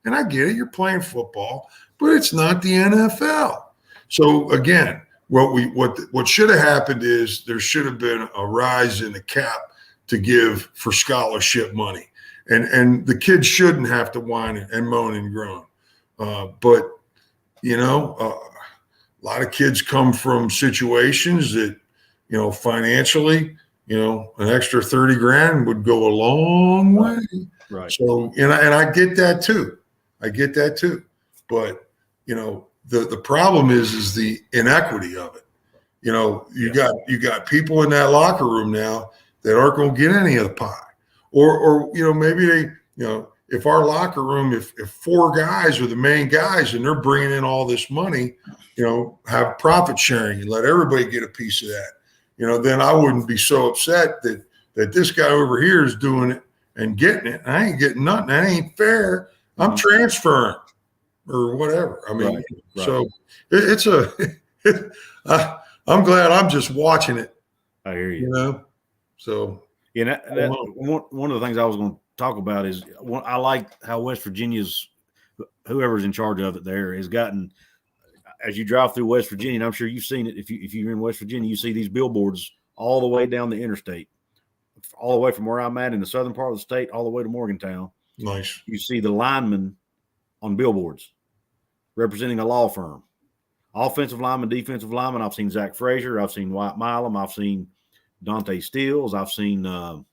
And I get it. You're playing football, but it's not the NFL. So again, what should have happened is there should have been a rise in the cap to give for scholarship money. And the kids shouldn't have to whine and moan and groan. But a lot of kids come from situations that, financially, an extra 30 grand would go a long way. Right. So, and I get that too. But, the problem is the inequity of it. You got people in that locker room now that aren't going to get any of the pie, or maybe they, if our locker room, if four guys are the main guys and they're bringing in all this money, have profit sharing and let everybody get a piece of that, then I wouldn't be so upset that this guy over here is doing it and getting it. I ain't getting nothing. That ain't fair. I'm transferring or whatever. I mean, right. So it's I'm glad I'm just watching it. I hear you. So one of the things I was going to talk about is I like how West Virginia's whoever's in charge of it there has gotten. As you drive through West Virginia, and I'm sure you've seen it. If you're in West Virginia, you see these billboards all the way down the interstate, all the way from where I'm at in the southern part of the state, all the way to Morgantown. Nice. You see the linemen on billboards representing a law firm. Offensive lineman, defensive lineman. I've seen Zach Frazier. I've seen Wyatt Milam. I've seen Dante Steele. I've seen Doug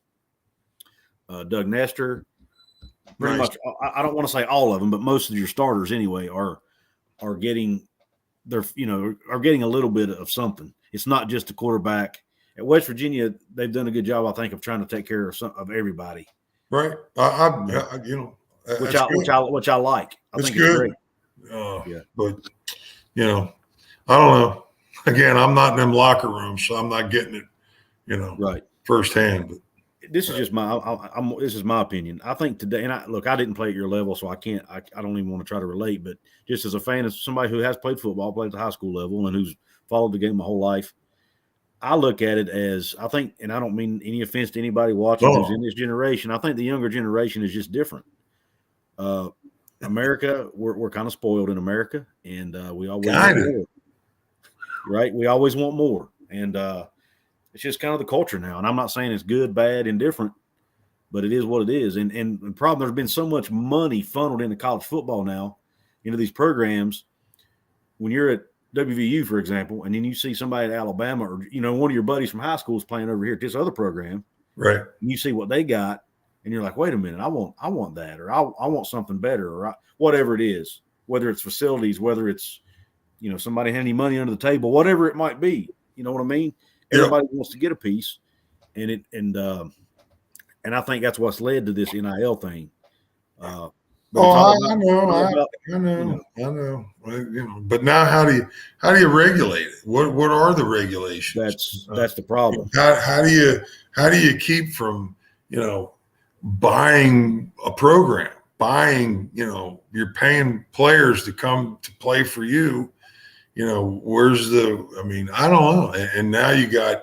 Nestor. Pretty much, I don't want to say all of them, but most of your starters anyway are getting are getting a little bit of something. It's not just a quarterback. At West Virginia, they've done a good job, I think, of trying to take care of everybody. Right. Which I like. I think it's great. But I don't know. Again, I'm not in them locker rooms, so I'm not getting it, right, firsthand. But this is just this is my opinion. I think today, and I didn't play at your level, so I don't even want to try to relate, but just as a fan, as somebody who has played football, played at the high school level, and who's followed the game my whole life, I look at it as, I think, and I don't mean any offense to anybody watching who's in this generation. I think the younger generation is just different. America, we're kind of spoiled in America, and we always want more, right? We always want more, and it's just kind of the culture now. And I'm not saying it's good, bad, indifferent, but it is what it is. And the problem, there's been so much money funneled into college football now, into these programs. When you're at WVU, for example, and then you see somebody at Alabama, or one of your buddies from high school is playing over here at this other program, right? And you see what they got, and you're like, wait a minute, I want that, or I want something better, or whatever it is, whether it's facilities, whether it's somebody handing money under the table, whatever it might be. You know what I mean? Everybody wants to get a piece, and I think that's what's led to this NIL thing. I know. But now, how do you regulate it? What are the regulations? That's the problem. How do you keep from buying a program, you're paying players to come to play for you. Where's I don't know. And now you got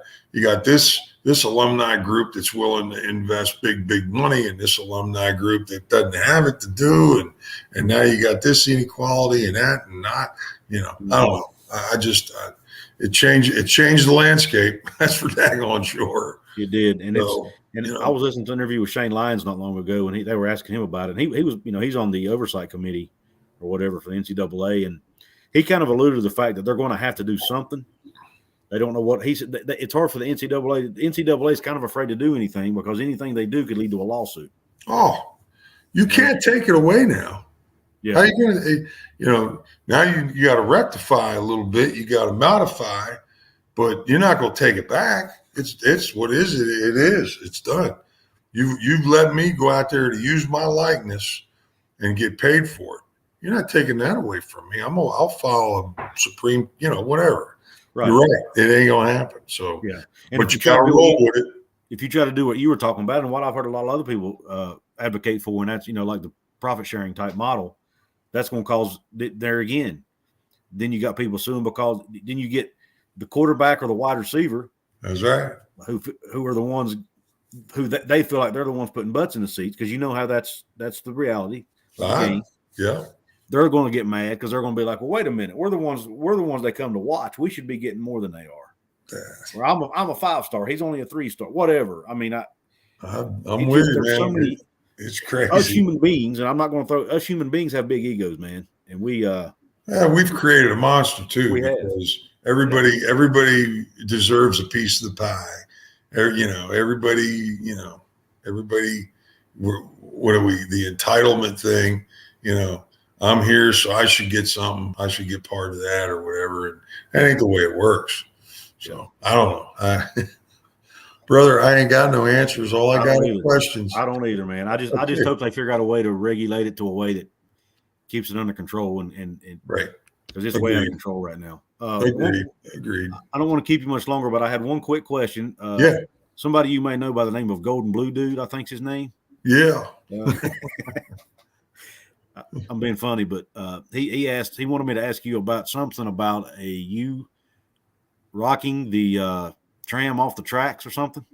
this alumni group that's willing to invest big money, and this alumni group that doesn't have it to do. And now you got this inequality and that, and not, I don't know. It changed the landscape. That's for daggone sure. It did. And I was listening to an interview with Shane Lyons not long ago, and they were asking him about it. And he was, he's on the oversight committee or whatever for the NCAA, and he kind of alluded to the fact that they're going to have to do something. They don't know what he said. It's hard for the NCAA. The NCAA is kind of afraid to do anything because anything they do could lead to a lawsuit. Oh, you can't take it away now. Yeah. How are you going to, now you got to rectify a little bit. You got to modify, but you're not going to take it back. It's what is it? It is. It's done. You've let me go out there to use my likeness and get paid for it. You're not taking that away from me. I'll file a supreme, whatever. Right. You're right. It ain't gonna happen. So yeah, but you gotta roll with it. If you try to do what you were talking about, and what I've heard a lot of other people advocate for, and that's like the profit sharing type model, that's going to cause there again. Then you got people suing because then you get the quarterback or the wide receiver. That's right. Who are the ones who they feel like they're the ones putting butts in the seats, because how that's the reality of the game. Yeah. They're going to get mad because they're going to be like, well, wait a minute. We're the ones they come to watch. We should be getting more than they are. Yeah. Or I'm a 5-star. He's only a 3-star. Whatever. I'm with you, man. It's crazy. Us human beings, and I'm not going to throw – us human beings have big egos, man. And we've created a monster too. We have. Because everybody deserves a piece of the pie. Everybody, what are we – the entitlement thing, I'm here, so I should get something. I should get part of that or whatever. And that ain't the way it works. So I don't know. Brother, I ainain't got no answers. All I got is questions. I don't either, man. I just hope they figure out a way to regulate it to a way that keeps it under control and right, because it's way out of control right now. Agreed. I don't want to keep you much longer, but I had one quick question. Somebody you may know by the name of Golden Blue Dude, I think's his name. Yeah. I'm being funny, but he wanted me to ask you about something about you rocking the tram off the tracks or something.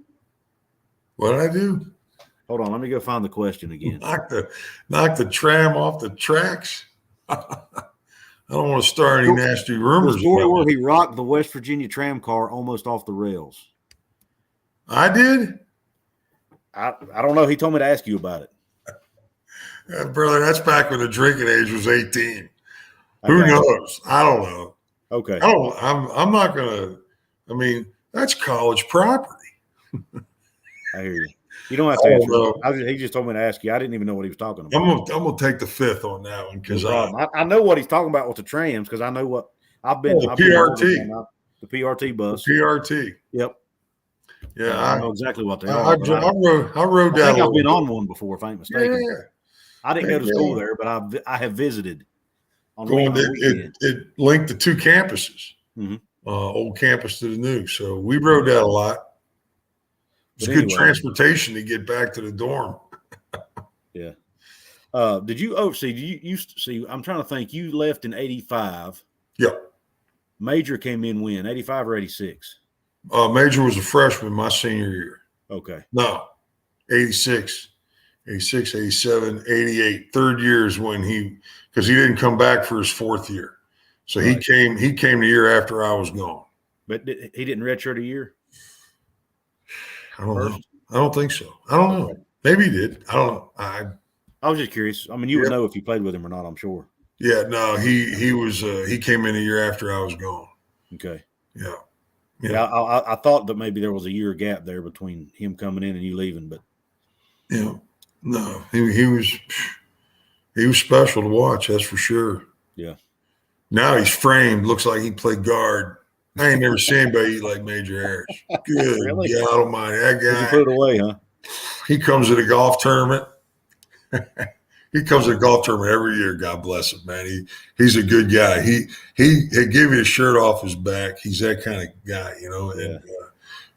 What did I do? Hold on, let me go find the question again. Knock the tram off the tracks. I don't want to start any nasty rumors. The story where he rocked the West Virginia tram car almost off the rails. I did? I don't know. He told me to ask you about it. Brother, that's back when the drinking age was 18. Who knows? I don't know. Okay. I'm not going to, that's college property. I hear you. You don't have to answer. He just told me to ask you. I didn't even know what he was talking about. I'm gonna take the fifth on that one because I know what he's talking about with the trams, because I know what I've been. The PRT. The PRT bus. The PRT. Yep. Yeah, I know exactly what they are. I rode that. I think I've been on one before, if I ain't mistaken. Yeah. I didn't go to school there, but I have visited. It linked the two campuses, old campus to the new. So we rode that a lot. It's But good anyway, transportation to get back to the dorm. yeah. Did you oversee? You see? I'm trying to think. You left in '85. Yep. Major came in when? '85 or '86? Major was a freshman my senior year. Okay. No, 86, 86, 87, 88. Third year is when because he didn't come back for his fourth year. So Right. he came the year after I was gone. But he didn't redshirt a year? I don't know. I don't think so. I don't know. Maybe he did. I don't know. I was just curious. I mean, you would know if you played with him or not, I'm sure. Yeah, no, he came in a year after I was gone. Okay. Yeah. Yeah, I thought that maybe there was a year gap there between him coming in and you leaving, but yeah, no, he was special to watch, that's for sure. Yeah. Now he's framed, looks like he played guard. I ain't never seen anybody eat like Major Harris. Good Really? God Almighty, that guy. You put it away, huh? He comes to the golf tournament. He comes to the golf tournament every year. God bless him, man. He's a good guy. He give you a shirt off his back. He's that kind of guy, you know. Yeah. And,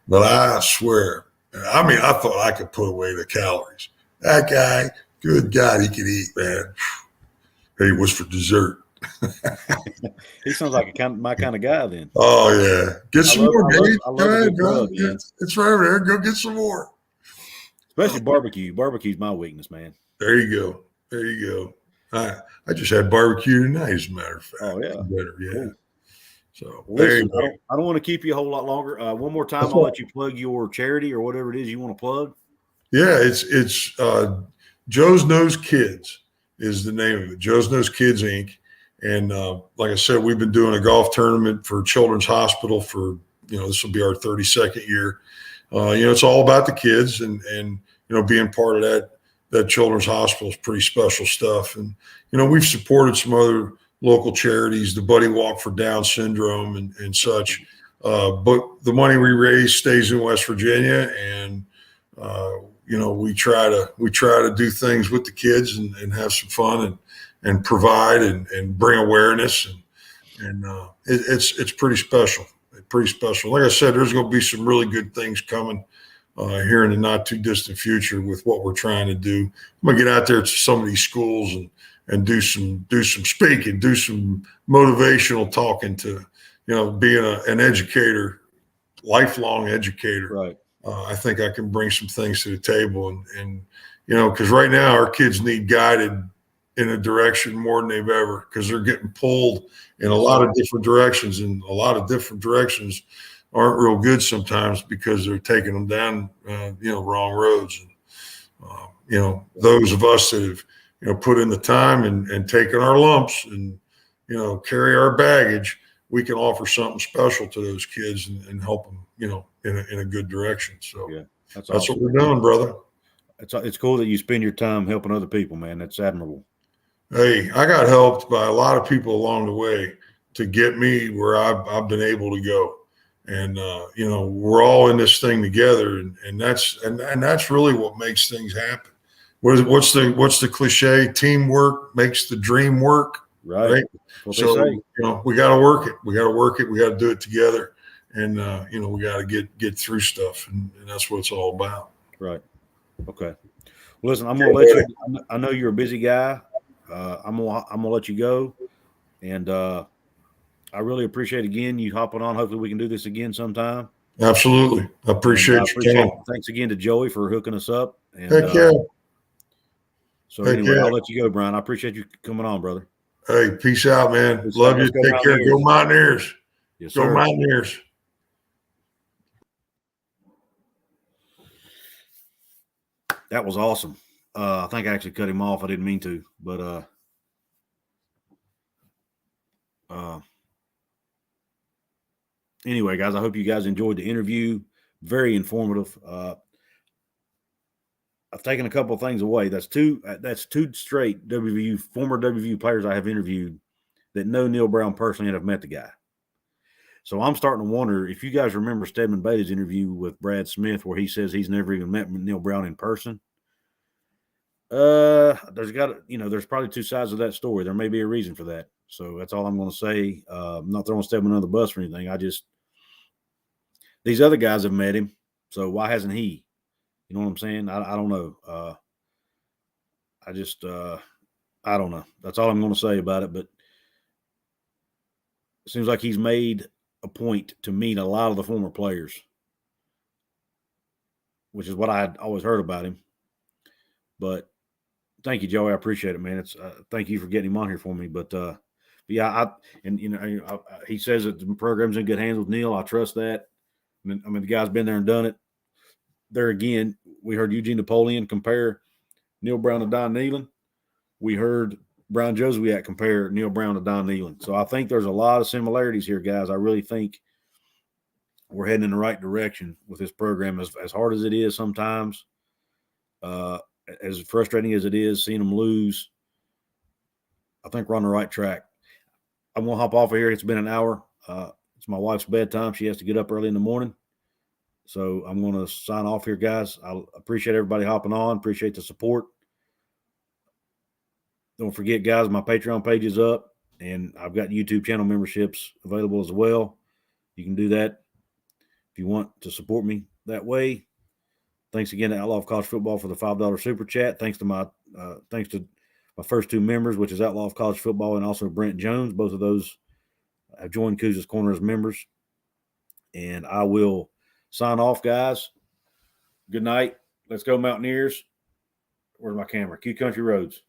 but I swear, I mean, I thought I could put away the calories. That guy, good God, he could eat, man. Hey, what's for dessert? He sounds like my kind of guy then. Oh yeah, get some more, Dave. I love a good grub, it's right over there. Go get some more. Especially barbecue. Barbecue's my weakness, man. There you go. There you go. I just had barbecue tonight, as a matter of fact. Oh yeah, better, yeah. Cool. So listen, I don't want to keep you a whole lot longer. One more time, I'll let you plug your charity or whatever it is you want to plug. Yeah, it's Joe's Knows Kids is the name of it. Joe's Knows Kids Inc. And like I said, we've been doing a golf tournament for Children's Hospital for this will be our 32nd year. It's all about the kids and being part of that Children's Hospital is pretty special stuff. And we've supported some other local charities, the Buddy Walk for Down syndrome and such. But the money we raise stays in West Virginia, and we try to do things with the kids and have some fun and provide and bring awareness and it's pretty special. Pretty special. Like I said, there's going to be some really good things coming here in the not too distant future with what we're trying to do. I'm going to get out there to some of these schools and do some speaking, do some motivational talking to, being an educator, lifelong educator. Right. I think I can bring some things to the table and because right now our kids need guided in a direction more than they've ever, because they're getting pulled in a lot of different directions, and a lot of different directions aren't real good sometimes because they're taking them down, wrong roads. And, those of us that have, put in the time and taken our lumps and, carry our baggage, we can offer something special to those kids and help them, in a good direction. So yeah, that's awesome. awesome. What we're doing, brother. It's cool that you spend your time helping other people, man. That's admirable. Hey, I got helped by a lot of people along the way to get me where I've been able to go. And, we're all in this thing together. And that's really what makes things happen. What's the cliche? Teamwork makes the dream work. Right. So, we got to work it. We got to work it. We got to do it together. And, we got to get through stuff. And that's what it's all about. Right. Okay. Well, listen, I'm going to let you, I know you're a busy guy. I'm gonna let you go, and I really appreciate again you hopping on. Hopefully, we can do this again sometime. Absolutely, I appreciate you. Thanks again to Joey for hooking us up. And, Heck yeah. So anyway, I'll let you go, Brian. I appreciate you coming on, brother. Hey, peace out, man. Love you. Take care. Go Mountaineers. Yes, sir. Go Mountaineers. That was awesome. I think I actually cut him off. I didn't mean to, but anyway, guys, I hope you guys enjoyed the interview. Very informative. I've taken a couple of things away. That's two straight former WVU players I have interviewed that know Neil Brown personally and have met the guy. So I'm starting to wonder if you guys remember Stedman Beatty's interview with Brad Smith, where he says he's never even met Neil Brown in person. There's probably two sides of that story. There may be a reason for that. So that's all I'm going to say. I'm not throwing Stedman under the bus or anything. These other guys have met him. So why hasn't he? You know what I'm saying? I don't know. I just I don't know. That's all I'm going to say about it. But it seems like he's made a point to meet a lot of the former players, which is what I had always heard about him. But thank you, Joey. I appreciate it, man. It's thank you for getting him on here for me. But yeah, he says that the program's in good hands with Neil. I trust that. I mean, the guy's been there and done it. There again, we heard Eugene Napoleon compare Neil Brown to Don Neyland. We heard Brian Jozwiak compare Neil Brown to Don Neyland. So I think there's a lot of similarities here, guys. I really think we're heading in the right direction with this program. As hard as it is sometimes, as frustrating as it is seeing them lose, I think we're on the right track. I'm going to hop off of here. It's been an hour. It's my wife's bedtime. She has to get up early in the morning. So I'm going to sign off here, guys. I appreciate everybody hopping on. Appreciate the support. Don't forget, guys, my Patreon page is up, and I've got YouTube channel memberships available as well. You can do that if you want to support me that way. Thanks again to Outlaw of College Football for the $5 super chat. Thanks to my first two members, which is Outlaw of College Football and also Brent Jones. Both of those have joined Couz's Corner as members. And I will sign off, guys. Good night. Let's go, Mountaineers. Where's my camera? Q Country Roads.